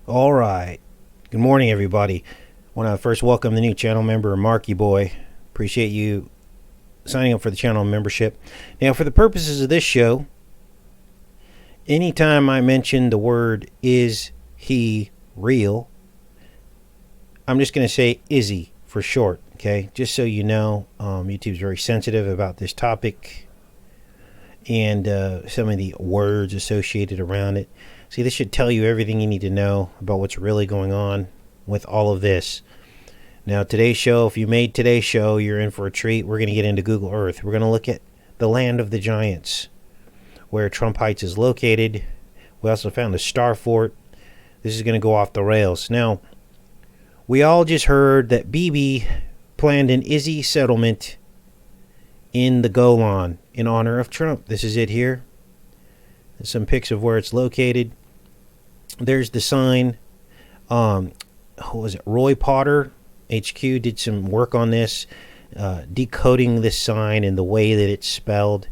All right. Good morning, everybody. I want to first welcome the new channel member, Marky Boy. Appreciate you signing up for the channel membership. Now, for the purposes of this show, anytime I mention the word is he real, I'm just going to say Izzy for short, okay? Just so you know, YouTube's very sensitive about this topic and some of the words associated around it. See, this should tell you everything you need to know about what's really going on with all of this. Now, today's show, if you made today's show, you're in for a treat. We're going to get into Google Earth. We're going to look at the land of the giants, where Trump Heights is located. We also found a star fort. This is going to go off the rails. Now, we all just heard that Bibi planned an Izzy settlement in the Golan in honor of Trump. This is it here. There's some pics of where it's located. There's the sign. What was it? Roy Potter HQ did some work on this, decoding this sign and the way that it's spelled.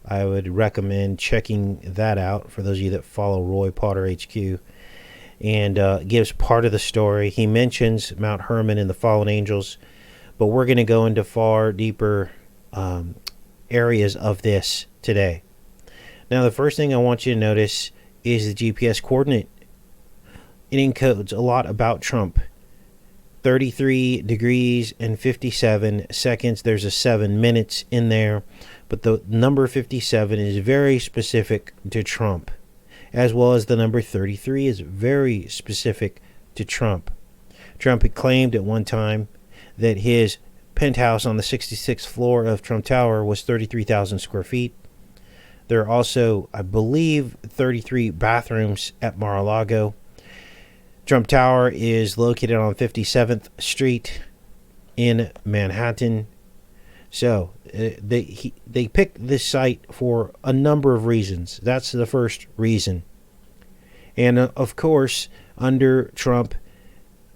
I would recommend checking that out for those of you that follow Roy Potter HQ. And gives part of the story. He mentions Mount Hermon and the fallen angels, but we're going to go into far deeper areas of this today. Now, the first thing I want you to notice is the GPS coordinate. It encodes a lot about Trump. 33 degrees and 57 seconds. There's a 7 minutes in there, but the number 57 is very specific to Trump, as well as the number 33 is very specific to Trump. Trump had claimed at one time that his penthouse on the 66th floor of Trump Tower was 33,000 square feet. There are also, I believe, 33 bathrooms at Mar-a-Lago. Trump Tower is located on 57th Street in Manhattan. So they picked this site for a number of reasons. That's the first reason. And of course, under Trump,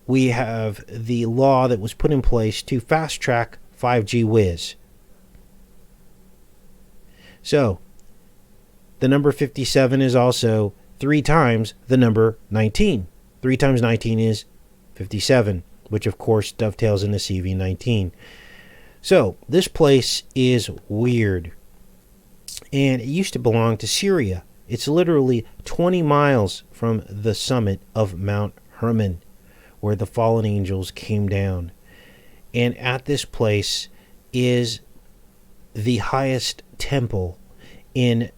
we have the law that was put in place to fast track 5G whiz. So the number 57 is also 3 times the number 19. 3 times 19 is 57, which of course dovetails into CV19. So this place is weird, and it used to belong to Syria. It's literally 20 miles from the summit of Mount Hermon, where the fallen angels came down. And at this place is the highest temple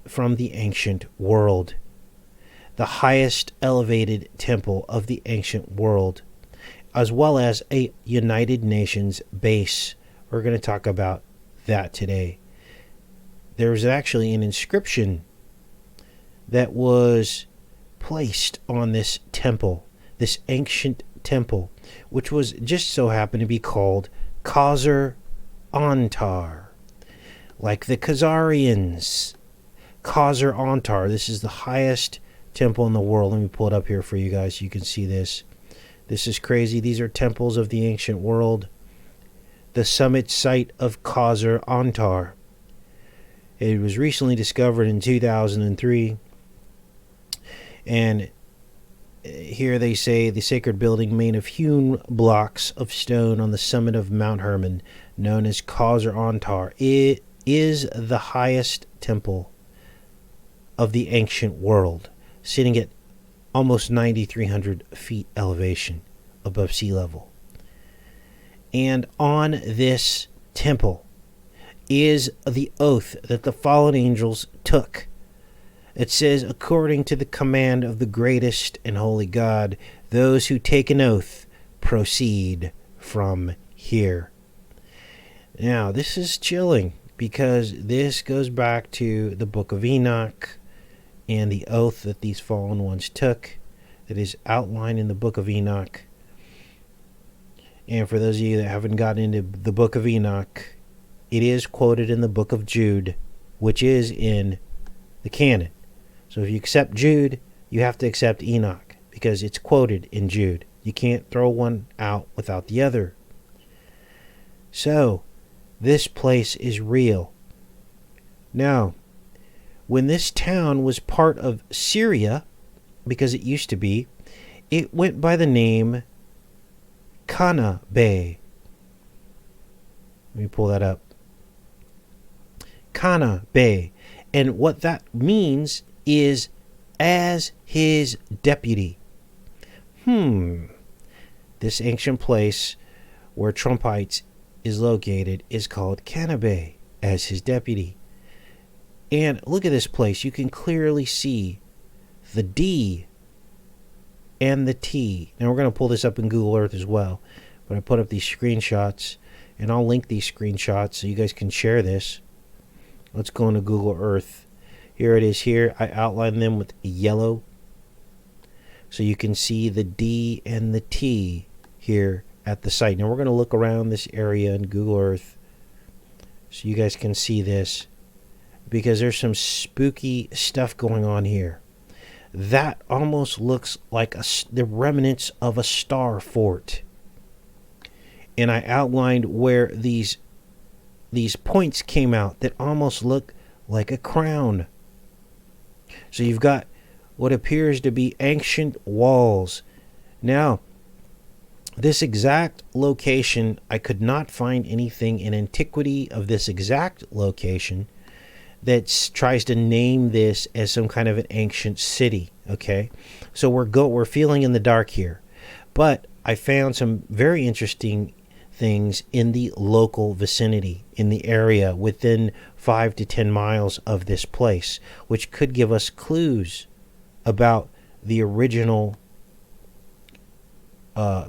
from the ancient world. The highest elevated temple of the ancient world, as well as a United Nations base. We're going to talk about that today. There's actually an inscription that was placed on this temple, this ancient temple, which was just so happened to be called Khazar Antar, like the Khazarians. Khazar Antar. This is the highest temple in the world. Let me pull it up here for you guys so you can see this. This is crazy. These are temples of the ancient world. The summit site of Khazar Antar. It was recently discovered in 2003. And here they say the sacred building made of hewn blocks of stone on the summit of Mount Hermon, known as Khazar Antar. It is the highest temple of the ancient world, sitting at almost 9,300 feet elevation above sea level. And on this temple is the oath that the fallen angels took. It says, according to the command of the greatest and holy God, those who take an oath proceed from here. Now, this is chilling because this goes back to the book of Enoch and the oath that these fallen ones took that is outlined in the book of Enoch. And for those of you that haven't gotten into the book of Enoch, it is quoted in the book of Jude, which is in the canon. So if you accept Jude, you have to accept Enoch because it's quoted in Jude. You can't throw one out without the other. So this place is real. Now, when this town was part of Syria, because it used to be, It went by the name Kana Bay. Let me pull that up. Kana Bay. And what that means is as his deputy. This ancient place where Trump Heights is located is called Kana Bay, as his deputy. And look at this place. You can clearly see the D and the T. Now we're going to pull this up in Google Earth as well. But I put up these screenshots, and I'll link these screenshots so you guys can share this. Let's go into Google Earth. Here it is here. I outlined them with yellow, so you can see the D and the T here at the site. Now we're going to look around this area in Google Earth so you guys can see this, because there's some spooky stuff going on here. That almost looks like the remnants of a star fort. And I outlined where these points came out that almost look like a crown. So you've got what appears to be ancient walls. Now, this exact location, I could not find anything in antiquity of this exact location that tries to name this as some kind of an ancient city. Okay, so we're feeling in the dark here, but I found some very interesting things in the local vicinity, in the area within 5 to 10 miles of this place, which could give us clues about the original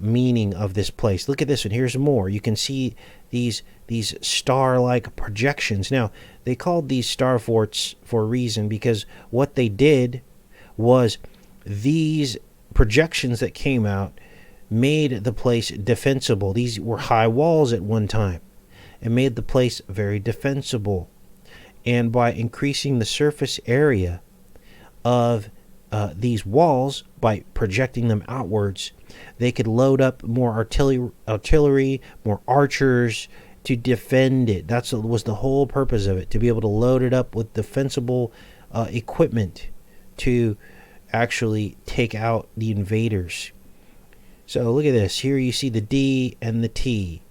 meaning of this place. Look at this one. Here's more. You can see these star-like projections. Now, they called these star forts for a reason, because what they did was these projections that came out made the place defensible. These were high walls at one time and made the place very defensible. And by increasing the surface area of these walls, by projecting them outwards, they could load up more artillery, more archers to defend it. That was the whole purpose of it, to be able to load it up with defensible equipment to actually take out the invaders. So look at this. Here you see the D and the T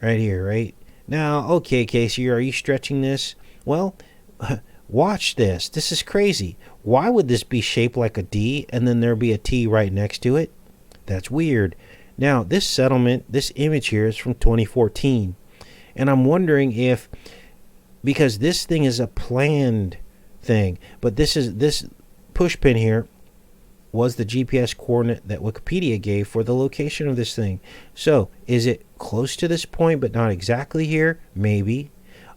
right here, right? Now, okay, Casey, are you stretching this? Well, watch this. This is crazy. Why would this be shaped like a D and then there be a T right next to it? That's weird. Now, this settlement, this image here is from 2014. And I'm wondering if, because this thing is a planned thing, but this push pin here was the GPS coordinate that Wikipedia gave for the location of this thing. So, is it close to this point but not exactly here? Maybe.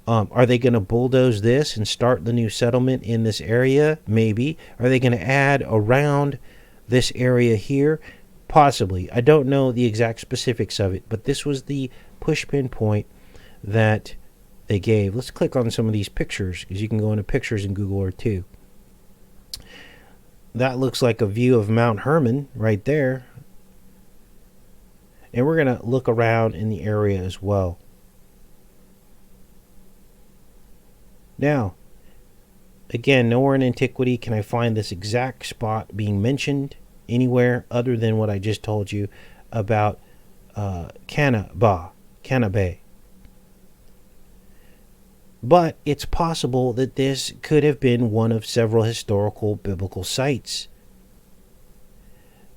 Are they going to bulldoze this and start the new settlement in this area? Maybe. Are they going to add around this area here? Possibly. I don't know the exact specifics of it, but this was the push pin point that they gave. Let's click on some of these pictures, because you can go into pictures in Google Earth too. That looks like a view of Mount Hermon right there. And we're going to look around in the area as well. Now, again, nowhere in antiquity can I find this exact spot being mentioned anywhere other than what I just told you about Kana Bay. But it's possible that this could have been one of several historical biblical sites.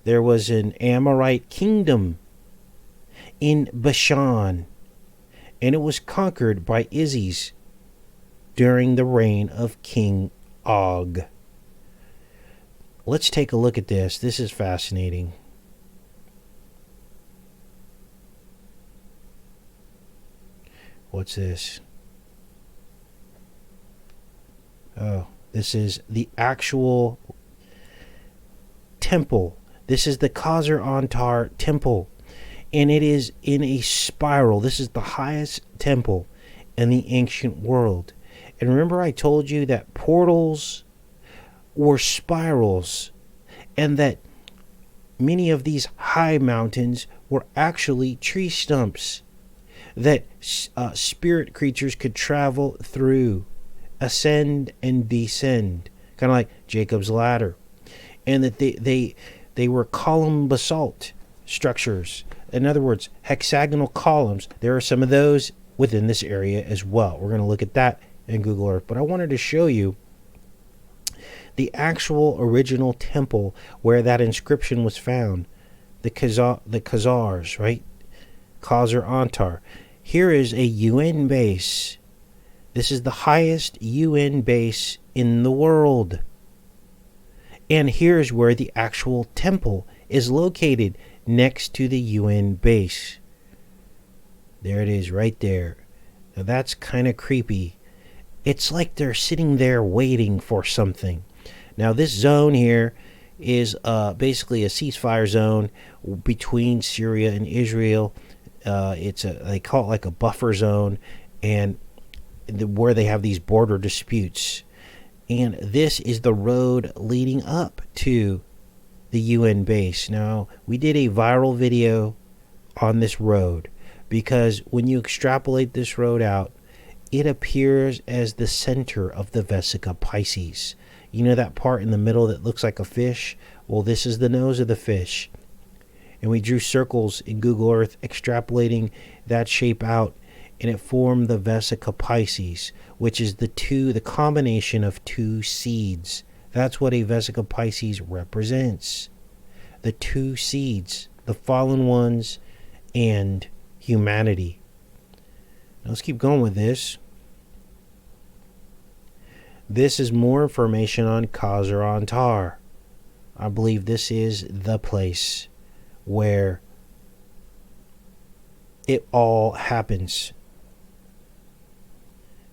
There was an Amorite kingdom in Bashan, and it was conquered by IZZreel during the reign of King Og. Let's take a look at this. This is fascinating. What's this? Oh, this is the actual temple. This is the Khazar Antar temple. And it is in a spiral. This is the highest temple in the ancient world. And remember I told you that portals were spirals, and that many of these high mountains were actually tree stumps that spirit creatures could travel through, ascend and descend, kind of like Jacob's ladder. And that they They were column basalt structures. In other words, hexagonal columns. There are some of those within this area as well. We're going to look at that in Google Earth. But I wanted to show you the actual original temple where that inscription was found. The Khazars, right? Khazar Antar. Here is a UN base. This is the highest UN base in the world. And here's where the actual temple is located, next to the UN base. There it is right there. Now that's kind of creepy. It's like they're sitting there waiting for something. Now this zone here is basically a ceasefire zone between Syria and Israel. They call it like a buffer zone, and where they have these border disputes. And this is the road leading up to the UN base. Now, we did a viral video on this road because when you extrapolate this road out, it appears as the center of the Vesica Pisces. You know that part in the middle that looks like a fish? Well, this is the nose of the fish. And we drew circles in Google Earth extrapolating that shape out, and it formed the Vesica Pisces, which is the combination of two seeds. That's what a Vesica Pisces represents. The two seeds, the fallen ones and humanity. Now let's keep going with this. This is more information on Khazar Antar. I believe this is the place where it all happens.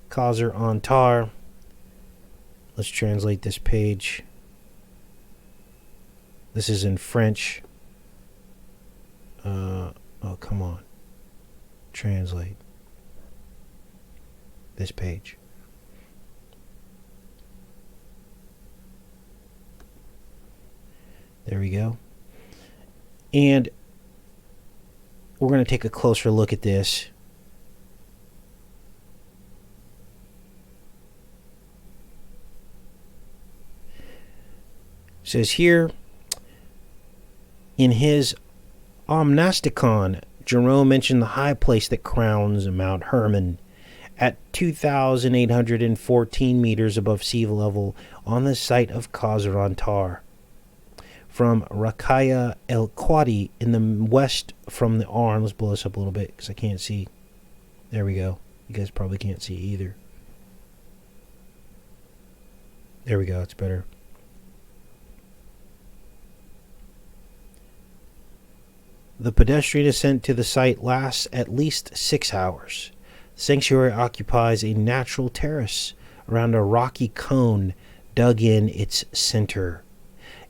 Khazar Antar. Let's translate this page. This is in French. Oh, come on. Translate this page. There we go. And we're going to take a closer look at this. It says here, in his Omnasticon, Jerome mentioned the high place that crowns Mount Hermon at 2,814 meters above sea level on the site of Khazar Antar. From Rakaya El Quadi in the west from the Arn. Let's blow this up a little bit because I can't see. There we go. You guys probably can't see either. There we go. It's better. The pedestrian ascent to the site lasts at least 6 hours. The sanctuary occupies a natural terrace around a rocky cone dug in its center.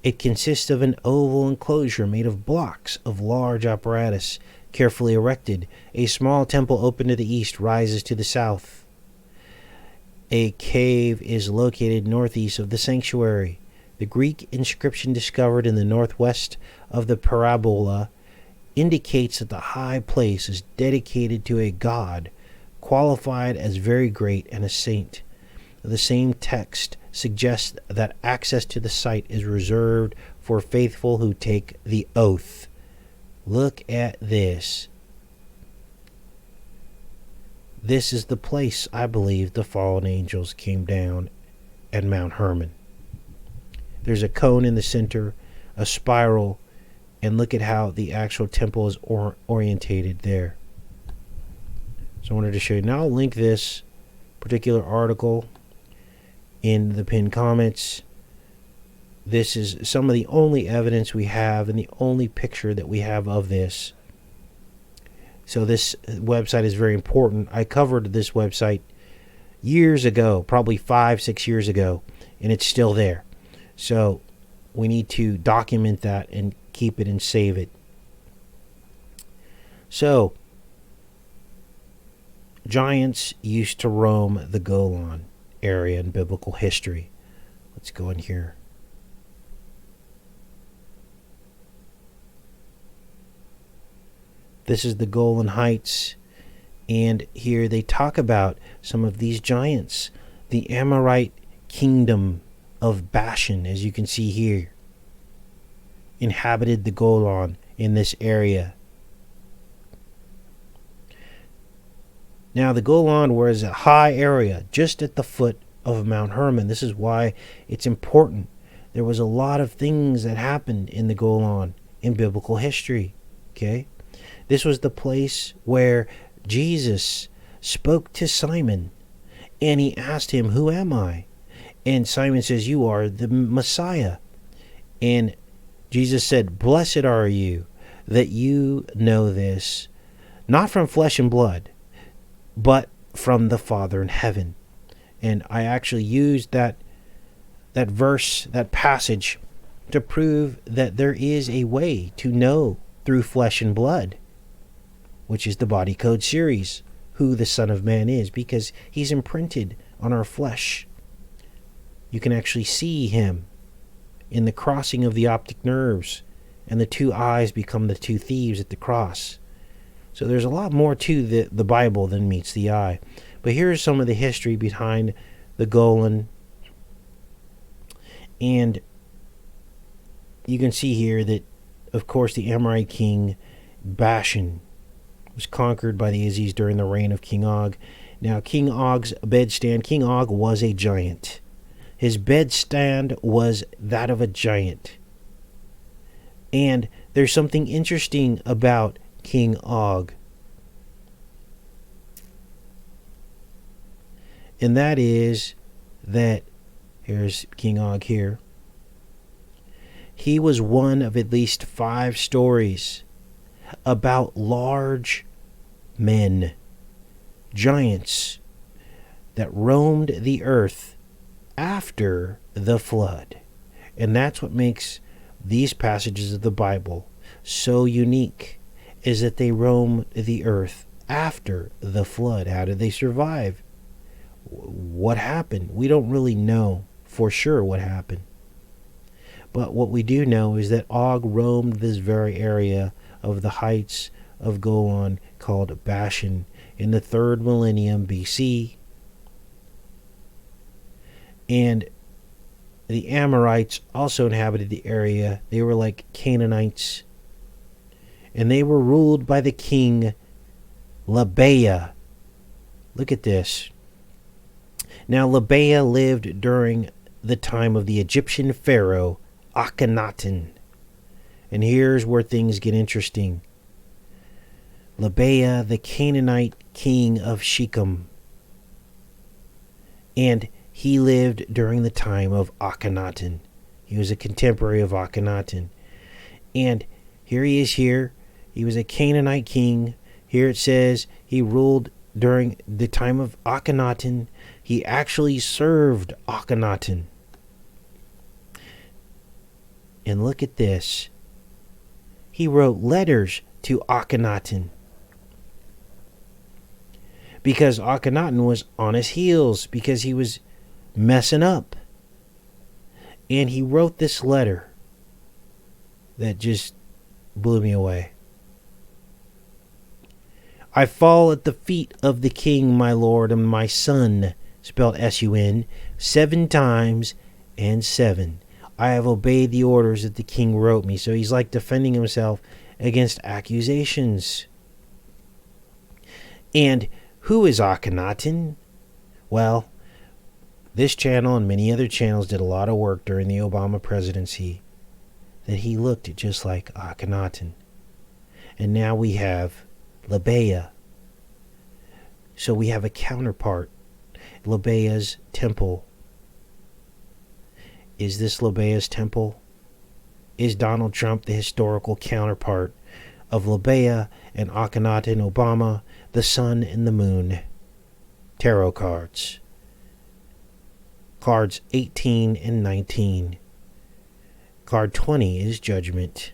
It consists of an oval enclosure made of blocks of large apparatus, carefully erected. A small temple open to the east rises to the south. A cave is located northeast of the sanctuary. The Greek inscription discovered in the northwest of the parabola indicates that the high place is dedicated to a god, qualified as very great and a saint. The same text suggests that access to the site is reserved for faithful who take the oath. Look at this. This is the place, I believe, the fallen angels came down at Mount Hermon. There's a cone in the center, a spiral, and look at how the actual temple is orientated there. So I wanted to show you. Now I'll link this particular article in the pinned comments. This is some of the only evidence we have and the only picture that we have of this. So this website is very important. I covered this website years ago, probably 5-6 years ago, and it's still there. So we need to document that and keep it and save it. So giants used to roam the Golan area in biblical history. Let's go in here. This is the Golan Heights, and here they talk about some of these giants. The Amorite kingdom of Bashan, as you can see here. inhabited the Golan in this area. Now, the Golan was a high area just at the foot of Mount Hermon. This is why it's important. There was a lot of things that happened in the Golan in biblical history. Okay? This was the place where Jesus spoke to Simon, and he asked him, "Who am I?" And Simon says, "You are the Messiah." And Jesus said, "Blessed are you that you know this, not from flesh and blood, but from the Father in heaven." And I actually used that verse, that passage, to prove that there is a way to know through flesh and blood, which is the Body Code series, who the Son of Man is, because he's imprinted on our flesh. You can actually see him in the crossing of the optic nerves, and the two eyes become the two thieves at the cross. So there's a lot more to the Bible than meets the eye. But here's some of the history behind the Golan. And you can see here that, of course, the Amorite king Bashan was conquered by the Izzis during the reign of King Og. Now, King Og's bedstand, King Og was a giant. His bedstand was that of a giant. And there's something interesting about King Og. And that is that, here's King Og here. He was one of at least 5 stories about large men, giants, that roamed the earth after the flood. And that's what makes these passages of the Bible so unique, is that they roam the earth after the flood. How did they survive? What happened? We don't really know for sure what happened. But what we do know is that Og roamed this very area of the heights of Golan called Bashan in the 3rd millennium BC. And the Amorites also inhabited the area. They were like Canaanites. And they were ruled by the king Libel. Look at this. Now, Libel lived during the time of the Egyptian pharaoh Akhenaten. And here's where things get interesting. Libel, the Canaanite king of Shechem. And he lived during the time of Akhenaten. He was a contemporary of Akhenaten. And here he is here. He was a Canaanite king. Here it says he ruled during the time of Akhenaten. He actually served Akhenaten. And look at this. He wrote letters to Akhenaten, because Akhenaten was on his heels, because he was messing up. And he wrote this letter that just blew me away. "I fall at the feet of the king, my lord, and my son," spelled S-U-N, 7 times and 7. "I have obeyed the orders that the king wrote me." So he's like defending himself against accusations. And who is Akhenaten? Well, this channel and many other channels did a lot of work during the Obama presidency that he looked just like Akhenaten. And now we have Libel. So we have a counterpart. Libel's temple. Is this Libel's temple? Is Donald Trump the historical counterpart of Libel and Akhenaten? Obama, the sun and the moon? Tarot cards. Cards 18 and 19. Card 20 is judgment.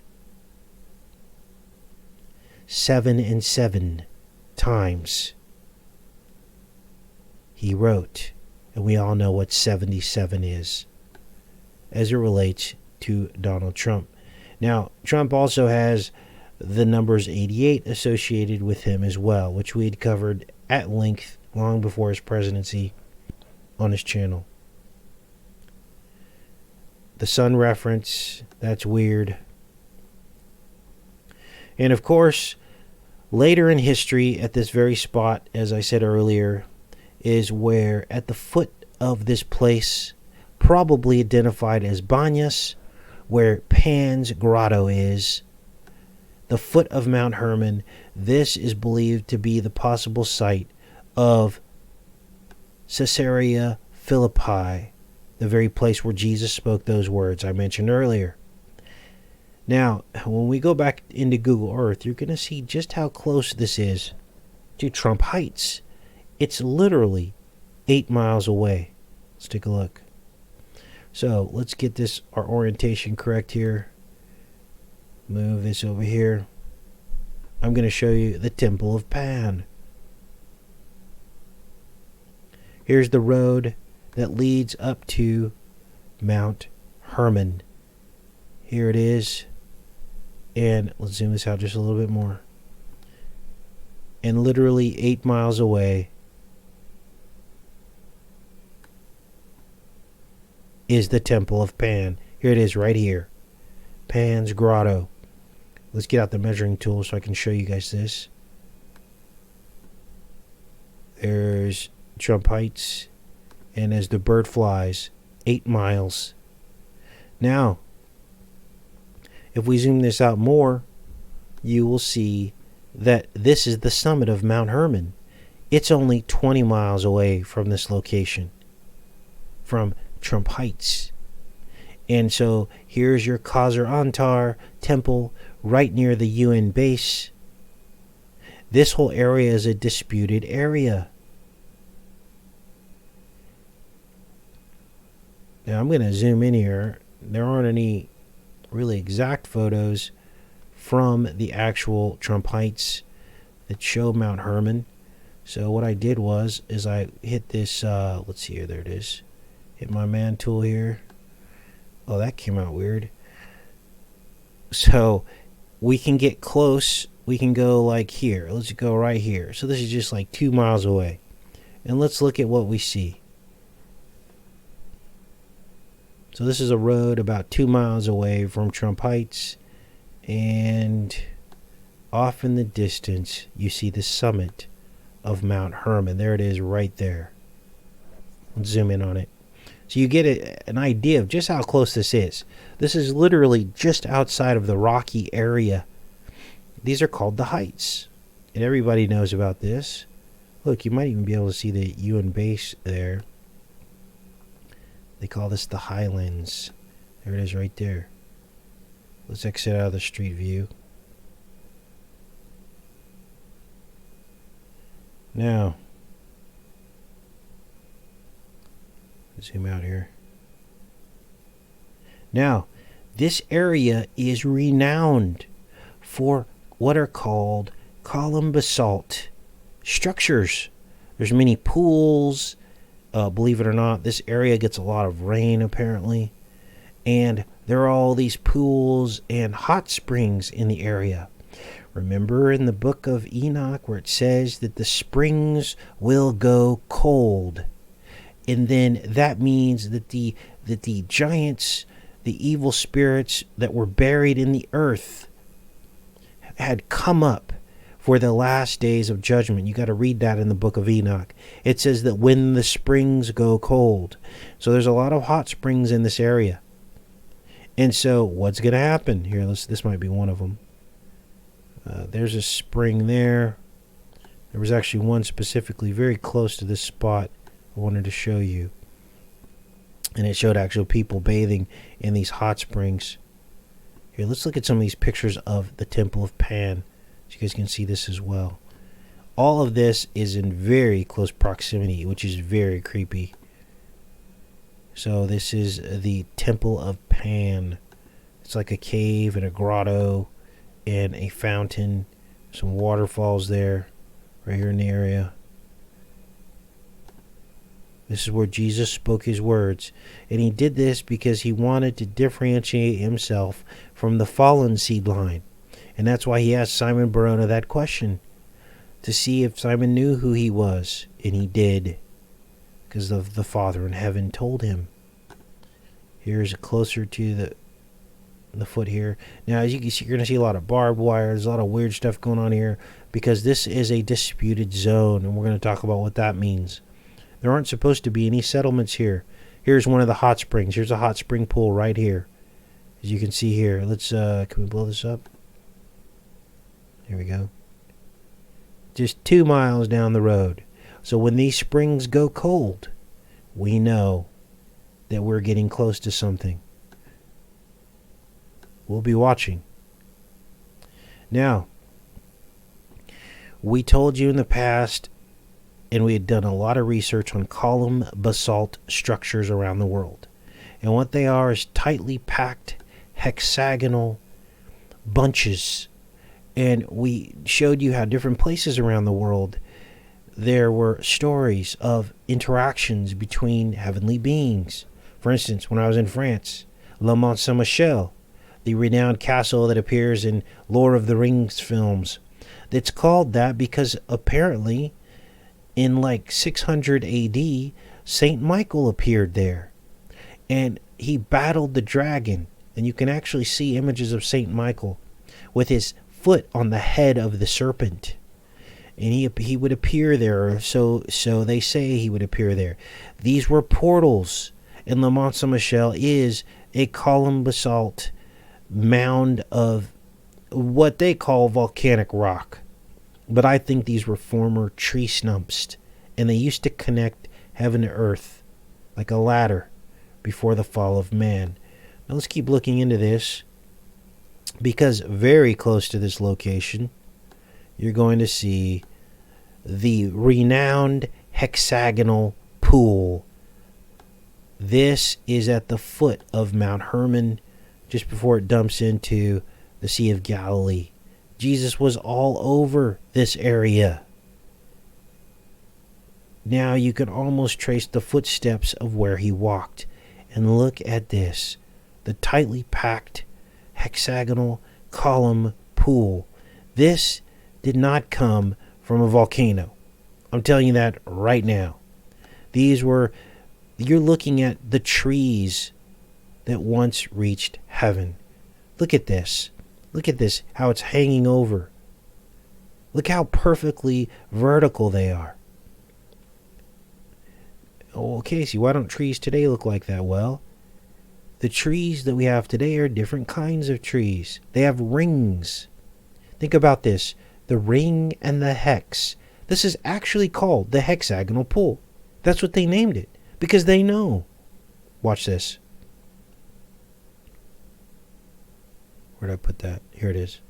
7 and 7 times he wrote. And we all know what 77 is as it relates to Donald Trump. Now, Trump also has the numbers 88 associated with him as well, which we had covered at length long before his presidency on his channel. The sun reference, that's weird. And of course, later in history, at this very spot, as I said earlier, is where at the foot of this place, probably identified as Banyas, where Pan's grotto is, the foot of Mount Hermon, this is believed to be the possible site of Caesarea Philippi, the very place where Jesus spoke those words I mentioned earlier. Now, when we go back into Google Earth, you're going to see just how close this is to Trump Heights. It's literally 8 miles away. Let's take a look. So let's get this, our orientation correct here. Move this over here. I'm going to show you the Temple of Pan. Here's the road that leads up to Mount Hermon. Here it is. And let's zoom this out just a little bit more. And literally 8 miles away is the Temple of Pan. Here it is right here. Pan's Grotto. Let's get out the measuring tool so I can show you guys this. There's Trump Heights. And as the bird flies, 8 miles. Now, if we zoom this out more, you will see that this is the summit of Mount Hermon. It's only 20 miles away from this location, from Trump Heights. And so here's your Khazar Antar temple right near the UN base. This whole area is a disputed area. Now I'm going to zoom in here. There aren't any really exact photos from the actual Trump Heights that show Mount Hermon. So what I did was I hit this, let's see here, there it is. Hit my man tool here. Oh, that came out weird. So we can get close. We can go like here. Let's go right here. So this is just like 2 miles away. And let's look at what we see. So this is a road about 2 miles away from Trump Heights. And off in the distance, you see the summit of Mount Hermon. There it is right there. Let's zoom in on it. So you get an idea of just how close this is. This is literally just outside of the rocky area. These are called the Heights. And everybody knows about this. Look, you might even be able to see the UN base there. They call this the Highlands. There it is right there. Let's exit out of the street view. Now, zoom out here. Now, this area is renowned for what are called column basalt structures. There's many pools. Believe it or not, this area gets a lot of rain apparently. And there are all these pools and hot springs in the area. Remember in the book of Enoch where it says that the springs will go cold. And then that means that the giants, the evil spirits that were buried in the earth had come up for the last days of judgment. You got to read that in the book of Enoch. It says that when the springs go cold. So there's a lot of hot springs in this area. And so what's going to happen? Here, this might be one of them. There's a spring there. There was actually one specifically very close to this spot I wanted to show you. And it showed actual people bathing in these hot springs. Here, let's look at some of these pictures of the Temple of Pan. So you guys can see this as well. All of this is in very close proximity, which is very creepy. So this is the Temple of Pan. It's like a cave and a grotto and a fountain. Some waterfalls there, right here in the area. This is where Jesus spoke his words. And he did this because he wanted to differentiate himself from the fallen seed line. And that's why he asked Simon Barona that question. To see if Simon knew who he was. And he did. Because the Father in heaven told him. Here's closer to the foot here. Now, as you can see, you're going to see a lot of barbed wire. There's a lot of weird stuff going on here because this is a disputed zone, and we're going to talk about what that means. There aren't supposed to be any settlements here. Here's one of the hot springs. Here's a hot spring pool right here, as you can see here. Let's can we blow this up? Here we go. Just 2 miles down the road. So when these springs go cold, we know that we're getting close to something. We'll be watching. Now, we told you in the past, and we had done a lot of research on column basalt structures around the world. And what they are is tightly packed hexagonal bunches. And we showed you how different places around the world there were stories of interactions between heavenly beings. For instance, when I was in France, Le Mont Saint-Michel, the renowned castle that appears in Lord of the Rings films. It's called that because apparently in like 600 AD, Saint Michael appeared there. And he battled the dragon. And you can actually see images of Saint Michael with his foot on the head of the serpent. And he would appear there. So they say he would appear there. These were portals. And Le Mont Saint-Michel is a column basalt mound of what they call volcanic rock. But I think these were former tree stumps. And they used to connect heaven to earth like a ladder before the fall of man. Now let's keep looking into this, because very close to this location, you're going to see the renowned hexagonal pool. This is at the foot of Mount Hermon, just before it dumps into the Sea of Galilee. Jesus was all over this area. Now you can almost trace the footsteps of where he walked. And look at this, the tightly packed hexagonal column pool. This did not come from a volcano. I'm telling you that right now. You're looking at the trees that once reached heaven. Look at this. Look at this, how it's hanging over. Look how perfectly vertical they are. Oh, Casey, why don't trees today look like that? Well, the trees that we have today are different kinds of trees. They have rings. Think about this. The ring and the hex. This is actually called the hexagonal pool. That's what they named it, because they know. Watch this. Where did I put that? Here it is.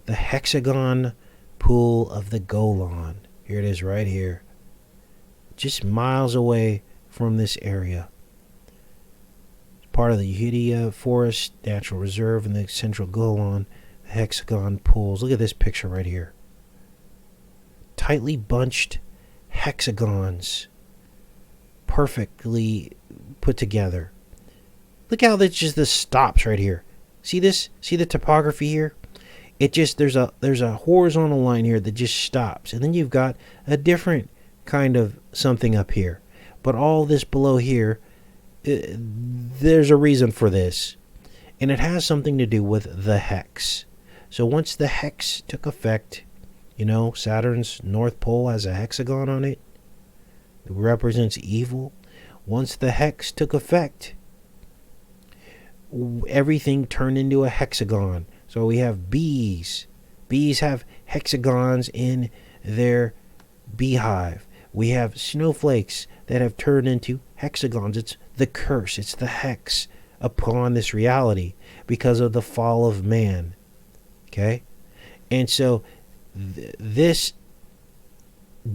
The hexagon pool of the Golan. Here it is right here. Just miles away from this area. It's part of the Uhidia Forest Natural Reserve in the central Golan. The hexagon pools. Look at this picture right here. Tightly bunched hexagons. Perfectly put together. Look how this stops right here. See this? See the topography here? It just there's a horizontal line here that just stops, and then you've got a different kind of something up here. But all this below here, there's a reason for this, and it has something to do with the hex. So once the hex took effect, Saturn's North Pole has a hexagon on it. It represents evil. Once the hex took effect, everything turned into a hexagon. So we have bees. Bees have hexagons in their beehive. We have snowflakes that have turned into hexagons. It's the curse. It's the hex upon this reality because of the fall of man. Okay? And so this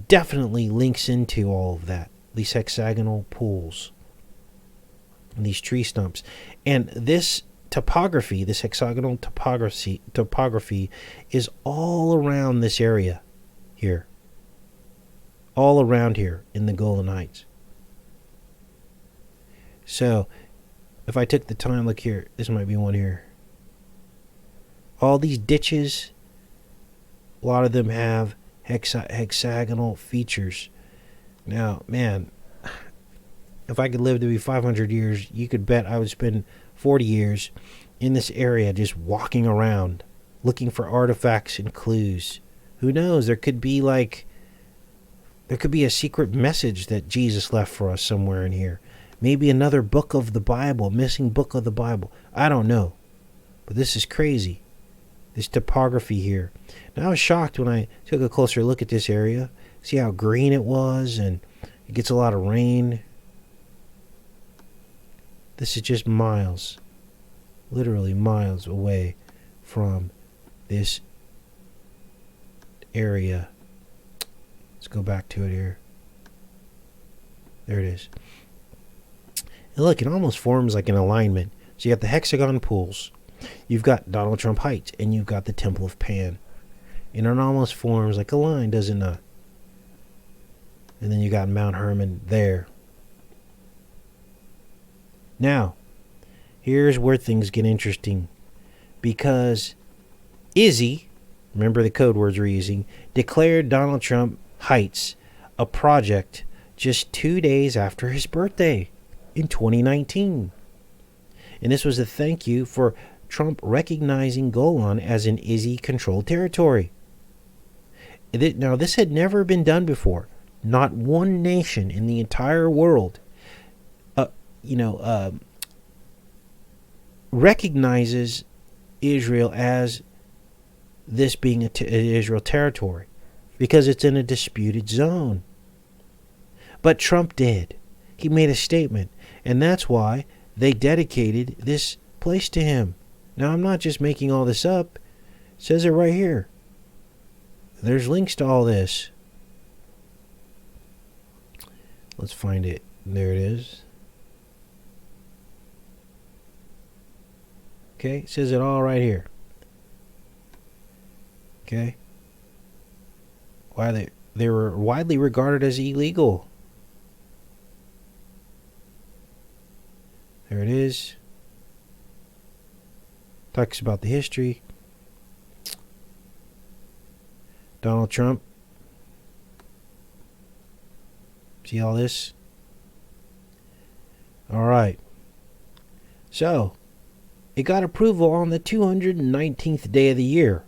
definitely links into all of that. These hexagonal pools. And these tree stumps. And this topography, this hexagonal topography is all around this area here. All around here in the Golan Heights. So, if I took the time, look here, this might be one here. All these ditches, a lot of them have hexagonal features. Now, man, if I could live to be 500 years, you could bet I would spend 40 years in this area just walking around looking for artifacts and clues. Who knows? There could be a secret message that Jesus left for us somewhere in here. Maybe another book of the Bible, missing book of the Bible. I don't know. But this is crazy. This topography here. Now I was shocked when I took a closer look at this area. See how green it was, and it gets a lot of rain. This is just miles, literally miles away from this area. Let's go back to it here. There it is. And look, it almost forms like an alignment. So you got the hexagon pools, you've got Donald Trump Heights, and you've got the Temple of Pan. And it almost forms like a line, does it not? And then you got Mount Hermon there. Now, here's where things get interesting. Because Izzy, remember the code words we're using, declared Donald Trump Heights a project just 2 days after his birthday in 2019. And this was a thank you for Trump recognizing Golan as an Izzy-controlled territory. Now, this had never been done before. Not one nation in the entire world, recognizes Israel as this being an Israel territory because it's in a disputed zone. But Trump did. He made a statement, and that's why they dedicated this place to him. Now, I'm not just making all this up. It says it right here. There's links to all this. Let's find it. There it is. Okay, it says it all right here. Okay. Why they were widely regarded as illegal. There it is. Talks about the history. Donald Trump. See all this? All right. So, it got approval on the 219th day of the year.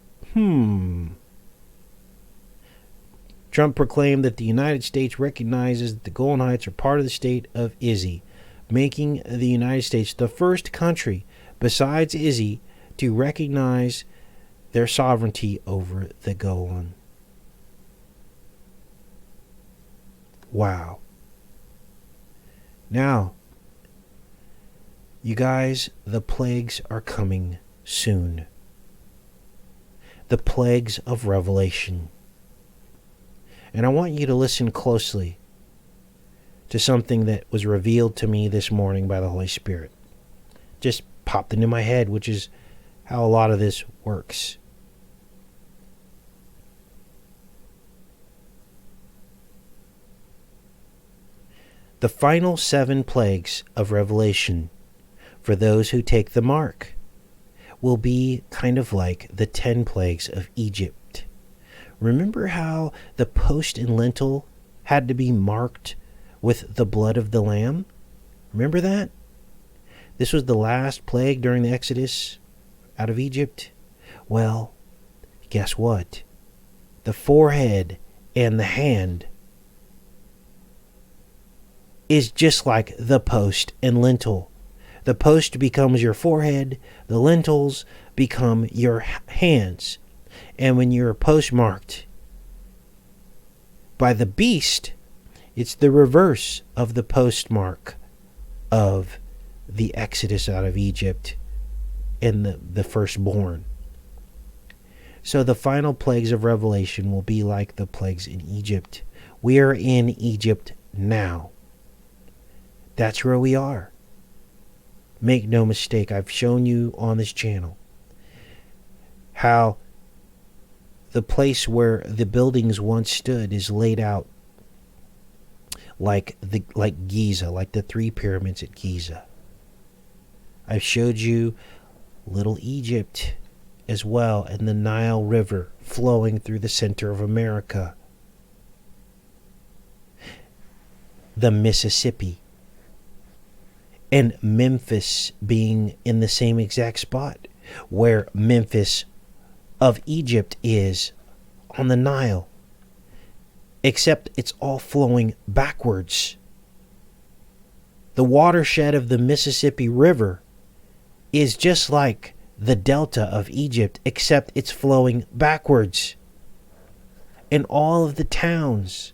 Trump proclaimed that the United States recognizes that the Golan Heights are part of the state of Izzy, making the United States the first country besides Izzy to recognize their sovereignty over the Golan. Wow. Now, you guys, the plagues are coming soon. The plagues of Revelation. And I want you to listen closely to something that was revealed to me this morning by the Holy Spirit. Just popped into my head, which is how a lot of this works. The final 7 plagues of Revelation, for those who take the mark, will be kind of like the 10 plagues of Egypt. Remember how the post and lintel had to be marked with the blood of the lamb? Remember that? This was the last plague during the Exodus out of Egypt. Well, guess what? The forehead and the hand is just like the post and lintel. The post becomes your forehead, the lintels become your hands. And when you're postmarked by the beast, it's the reverse of the postmark of the Exodus out of Egypt and the firstborn. So the final plagues of Revelation will be like the plagues in Egypt. We are in Egypt now. That's where we are. Make no mistake, I've shown you on this channel how the place where the buildings once stood is laid out like Giza, like the 3 pyramids at Giza. I've showed you Little Egypt as well, and the Nile River flowing through the center of America. The Mississippi. And Memphis being in the same exact spot where Memphis of Egypt is on the Nile, except it's all flowing backwards. The watershed of the Mississippi River is just like the delta of Egypt, except it's flowing backwards. And all of the towns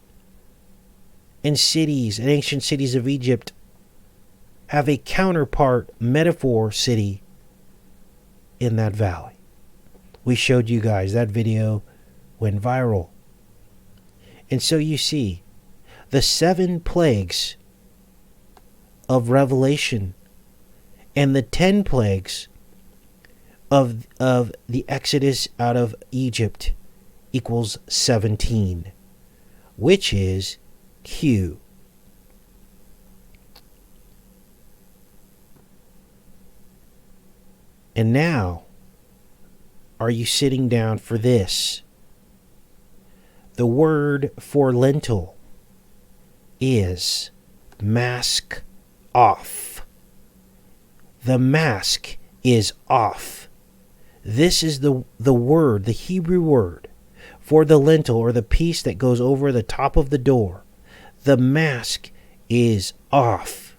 and cities and ancient cities of Egypt have a counterpart metaphor city in that valley. We showed you guys that video went viral. And so you see, the 7 plagues of Revelation and the 10 plagues of the Exodus out of Egypt equals 17, which is Q. And now, are you sitting down for this? The word for lentil is mask off. The mask is off. This is the word, the Hebrew word for the lintel, or the piece that goes over the top of the door. The mask is off.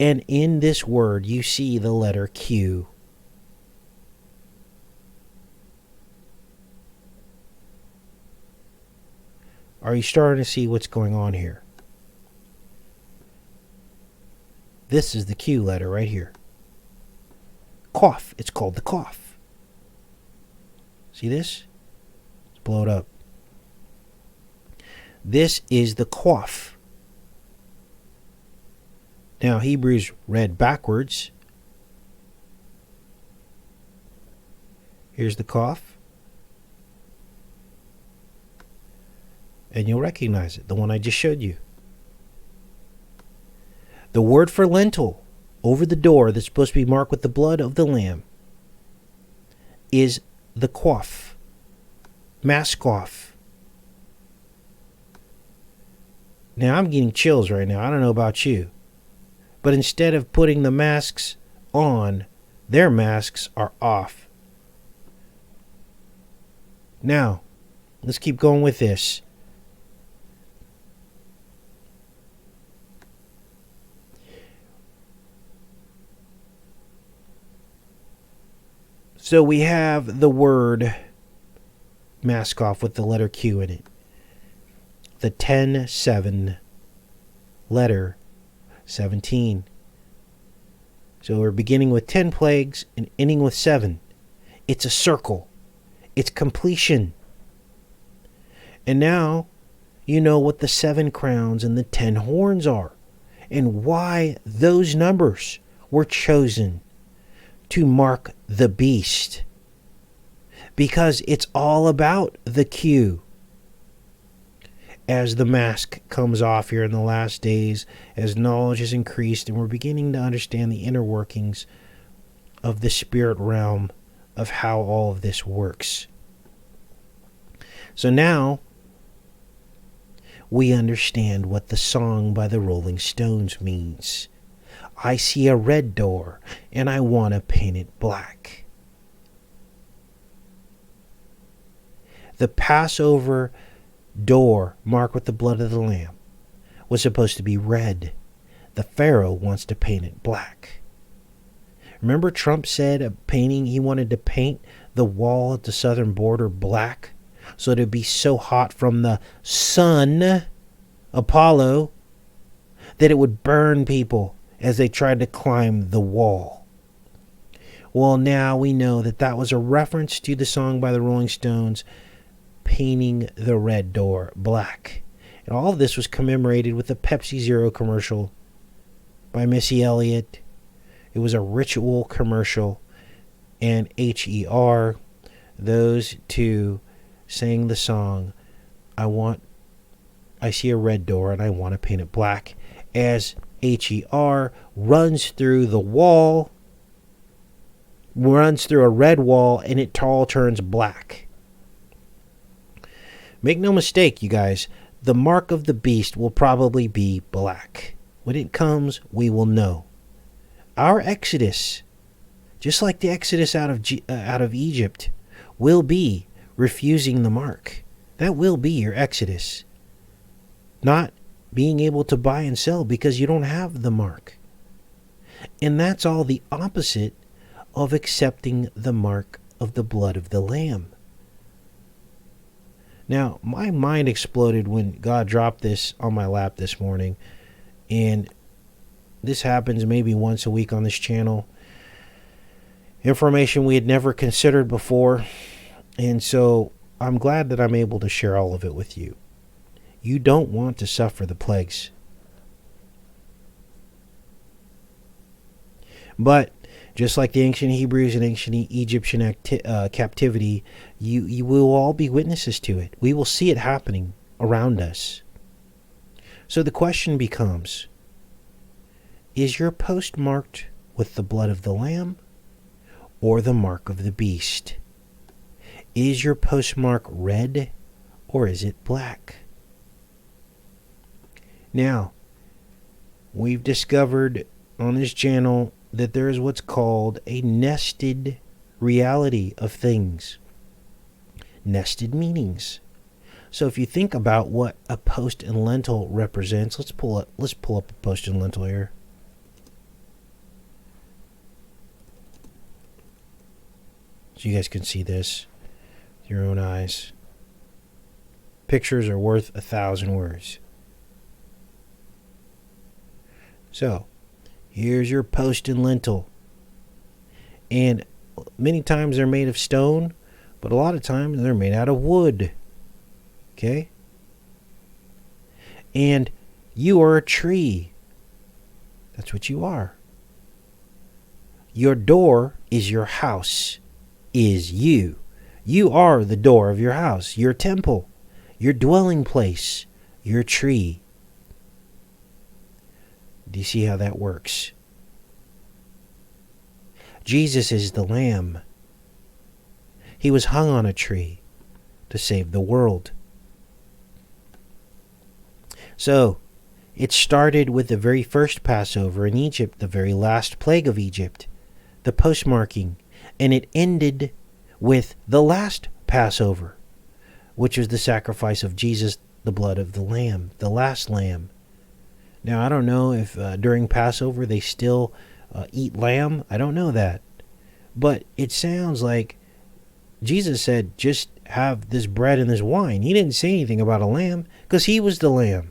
And in this word, you see the letter Q. Are you starting to see what's going on here? This is the Q letter right here. Cough. It's called the cough. See this? Let's blow it up. This is the cough. Now, Hebrews read backwards. Here's the cough. And you'll recognize it, the one I just showed you. The word for lentil over the door that's supposed to be marked with the blood of the lamb is the cough. Mask off. Now, I'm getting chills right now. I don't know about you. But instead of putting the masks on, their masks are off. Now, let's keep going with this. So we have the word mask off with the letter Q in it. The 10-7 letter 17. So we're beginning with 10 plagues and ending with 7. It's a circle. It's completion. And now you know what the 7 crowns and the 10 horns are, and why those numbers were chosen to mark the beast. Because it's all about the Q. As the mask comes off here in the last days, as knowledge is increased, and we're beginning to understand the inner workings of the spirit realm of how all of this works. So now we understand what the song by the Rolling Stones means. I see a red door and I want to paint it black. The Passover door marked with the blood of the lamb was supposed to be red. The Pharaoh wants to paint it black. Remember Trump said he wanted to paint the wall at the southern border black so it'd be so hot from the sun, Apollo, that it would burn people as they tried to climb the wall. Well, now we know that that was a reference to the song by the Rolling Stones, painting the red door black. And all of this was commemorated with a Pepsi Zero commercial by Missy Elliott. It was a ritual commercial, and HER, those two sang the song, I see a red door and I want to paint it black, as HER runs through the wall, runs through a red wall, and it all turns black. Make no mistake, you guys, the mark of the beast will probably be black. When it comes, we will know. Our exodus, just like the exodus out of Egypt, will be refusing the mark. That will be your exodus. Not being able to buy and sell because you don't have the mark. And that's all the opposite of accepting the mark of the blood of the Lamb. Now, my mind exploded when God dropped this on my lap this morning. And this happens maybe once a week on this channel. Information we had never considered before. And so I'm glad that I'm able to share all of it with you. You don't want to suffer the plagues. But just like the ancient Hebrews and ancient Egyptian captivity, you will all be witnesses to it. We will see it happening around us. So the question becomes, is your post marked with the blood of the Lamb or the mark of the beast? Is your postmark red or is it black? Now, we've discovered on this channel that there is what's called a nested reality of things. Nested meanings. So if you think about what a post and lentil represents, let's pull up a post and lentil here. So you guys can see this with your own eyes. Pictures are worth 1,000 words. So, here's your post and lintel. And many times they're made of stone, but a lot of times they're made out of wood. Okay? And you are a tree. That's what you are. Your door is your house, is you. You are the door of your house, your temple, your dwelling place, your tree. Do you see how that works? Jesus is the Lamb. He was hung on a tree to save the world. So, it started with the very first Passover in Egypt, the very last plague of Egypt, the postmarking, and it ended with the last Passover, which was the sacrifice of Jesus, the blood of the Lamb, the last Lamb. Now, I don't know if during Passover they still eat lamb. I don't know that. But it sounds like Jesus said, just have this bread and this wine. He didn't say anything about a lamb because he was the lamb.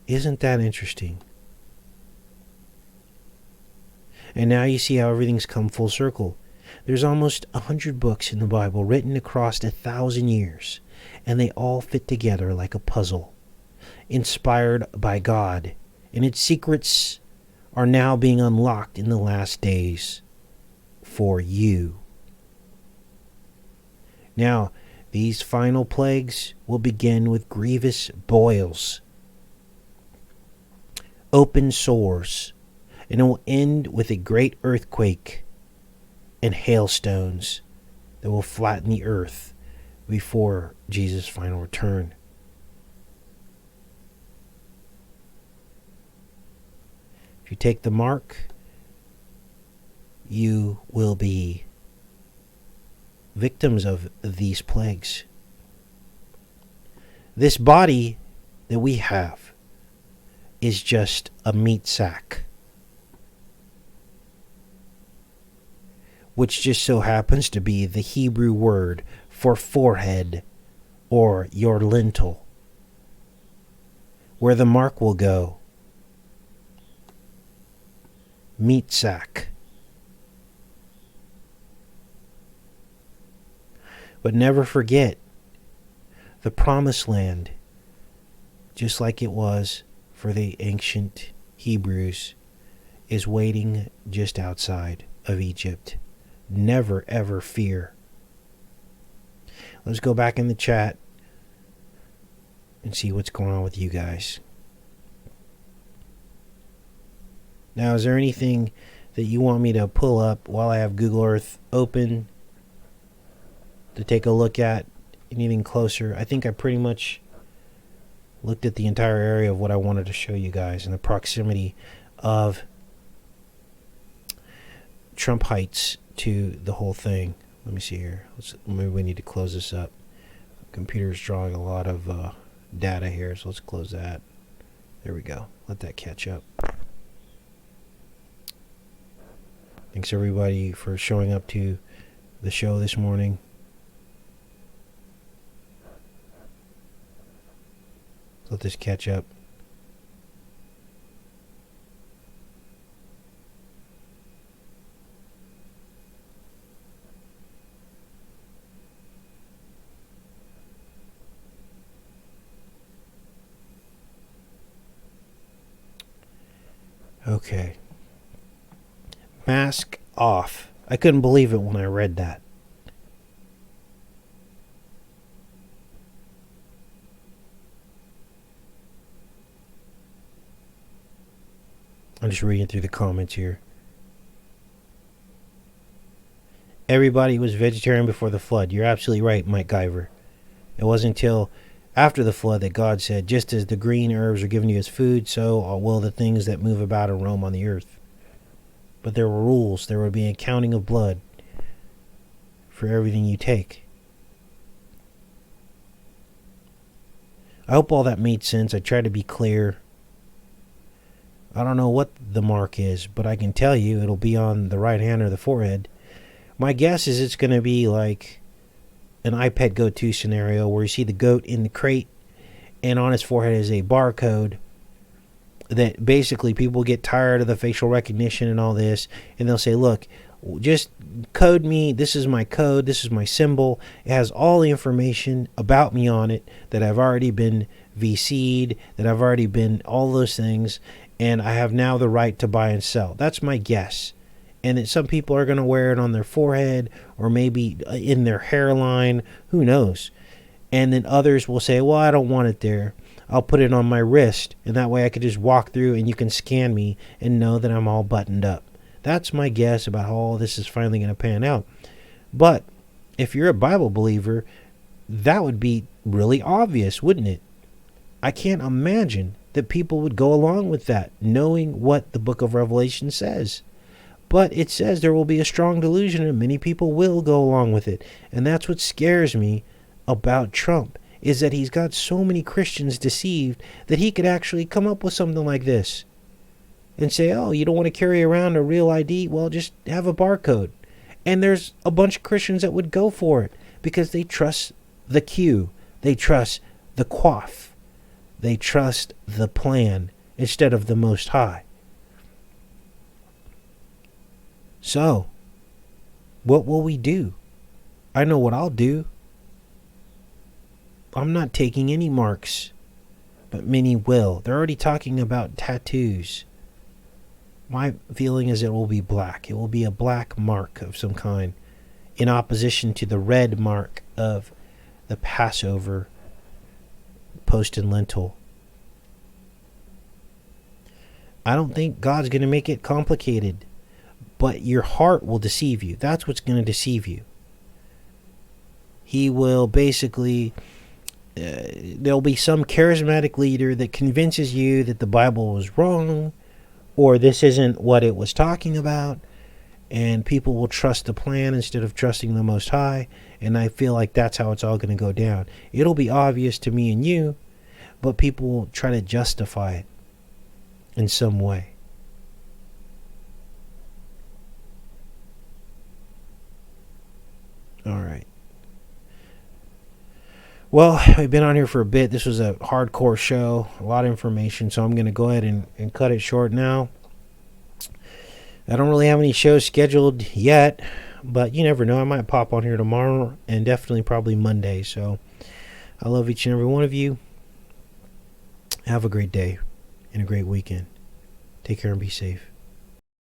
Isn't that interesting? And now you see how everything's come full circle. There's almost 100 books in the Bible written across 1,000 years. And they all fit together like a puzzle, inspired by God, and its secrets are now being unlocked in the last days for you. Now, these final plagues will begin with grievous boils, open sores, and it will end with a great earthquake and hailstones that will flatten the earth before Jesus' final return. If you take the mark, you will be victims of these plagues. This body that we have is just a meat sack, which just so happens to be the Hebrew word for forehead or your lintel, where the mark will go. Meat sack. But never forget, the promised land, just like it was for the ancient Hebrews, is waiting just outside of Egypt. Never ever fear. Let's go back in the chat and see what's going on with you guys. Now, is there anything that you want me to pull up while I have Google Earth open to take a look at? Anything closer? I think I pretty much looked at the entire area of what I wanted to show you guys and the proximity of Trump Heights to the whole thing. Let me see here. Maybe we need to close this up. The computer's drawing a lot of data here, so let's close that. There we go. Let that catch up. Thanks everybody for showing up to the show this morning. Let this catch up. Okay. Mask off. I couldn't believe it when I read that. I'm just reading through the comments here. Everybody was vegetarian before the flood. You're absolutely right, Mike Guyver. It wasn't until after the flood that God said, just as the green herbs are given you as food, so will the things that move about and roam on the earth. But there were rules. There would be an accounting of blood for everything you take. I hope all that made sense. I tried to be clear. I don't know what the mark is, but I can tell you it'll be on the right hand or the forehead. My guess is it's going to be like an iPad go-to scenario where you see the goat in the crate and on his forehead is a barcode that basically people get tired of the facial recognition and all this, and they'll say, look, just code me. This is my code. This is my symbol. It has all the information about me on it, that I've already been VC'd, that I've already been all those things, and I have now the right to buy and sell. That's my guess. And that some people are going to wear it on their forehead or maybe in their hairline. Who knows? And then others will say, well, I don't want it there. I'll put it on my wrist, and that way I could just walk through and you can scan me and know that I'm all buttoned up. That's my guess about how all this is finally going to pan out. But if you're a Bible believer, that would be really obvious, wouldn't it? I can't imagine that people would go along with that, knowing what the book of Revelation says. But it says there will be a strong delusion and many people will go along with it. And that's what scares me about Trump, is that he's got so many Christians deceived that he could actually come up with something like this and say, oh, you don't want to carry around a real ID? Well, just have a barcode. And there's a bunch of Christians that would go for it because they trust the Q. They trust the quaff. They trust the plan instead of the Most High. So, what will we do? I know what I'll do. I'm not taking any marks, but many will. They're already talking about tattoos. My feeling is it will be black. It will be a black mark of some kind, in opposition to the red mark of the Passover post and lentil. I don't think God's going to make it complicated. But your heart will deceive you. That's what's going to deceive you. He will basically, there'll be some charismatic leader that convinces you that the Bible was wrong, or this isn't what it was talking about, and people will trust the plan instead of trusting the Most High, and I feel like that's how it's all going to go down. It'll be obvious to me and you, but people will try to justify it in some way. All right. Well, I've been on here for a bit. This was a hardcore show, a lot of information, so I'm going to go ahead and cut it short now. I don't really have any shows scheduled yet, but you never know. I might pop on here tomorrow and definitely probably Monday. So I love each and every one of you. Have a great day and a great weekend. Take care and be safe.